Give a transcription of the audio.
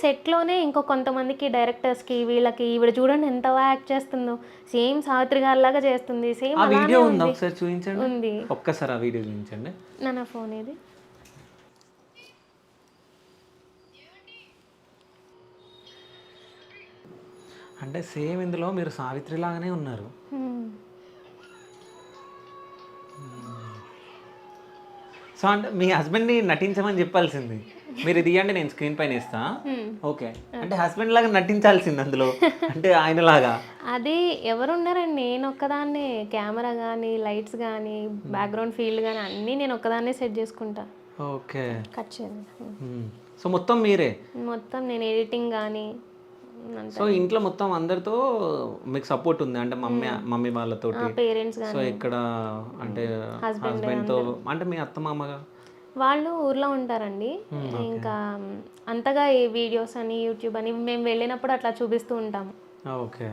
సెట్‌లోనే ఇంకో కొంతమందికి డైరెక్టర్స్‌కి వీళ్ళకి ఈవిడ చూడండి ఎంత బాగా యాక్ట్ చేస్తుందో. సేమ్ సావిత్రి గారిలాగా చేస్తుంది. సేమ్ ఆ వీడియో అలానే ఉందా ఉంది. ఒకసారి చూపించండి, ఉంది. ఒక్కసారి ఆ వీడియో చూపించండి. నా ఫోన్ ఇది. అంటే సేమ్ ఇందులో మీరు సావిత్రి లాగానే ఉన్నారు. హ్మ్. సో అంటే మీ హస్బెండ్ని నటించమని చెప్పాల్సింది. మీరు ఇది ఇయ్యండి నేను స్క్రీన్ పైన ఇస్తా. హ్మ్. ఓకే. అంటే హస్బెండ్ లాగా నటించాల్సింది అందులో. అంటే ఆయనలాగా. అది ఎవరున్నారండి, నేనొక్కదాన్నే. కెమెరా గానీ, లైట్స్ గానీ, బ్యాక్‌గ్రౌండ్ ఫీల్డ్ గానీ అన్నీ నేనొక్కదాన్నే సెట్ జేసుకుంటా. ఓకే. కట్ చేయండి. సో మొత్తం మీరే. మొత్తం నేను ఎడిటింగ్ గానీ సో అంతా. ఇంట్లో మొత్తం అందరితో మీకు సపోర్ట్ ఉంది. అంటే మమ్మీ వాళ్ళతోటి. పేరెంట్స్ సో గానీ, ఇక్కడ అంటే హస్బెండ్ హస్బెండ్‌తో అందరూ. అంటే మీ అత్త మామగా. వాళ్ళు ఊర్లో ఉంటారండి. ఓకే. ఇంకా అంతగా ఈ వీడియోస్ అని, యూట్యూబ్ అని మేము వెళ్ళినప్పుడు అట్లా చూపిస్తూ ఉంటాము. ఓకే.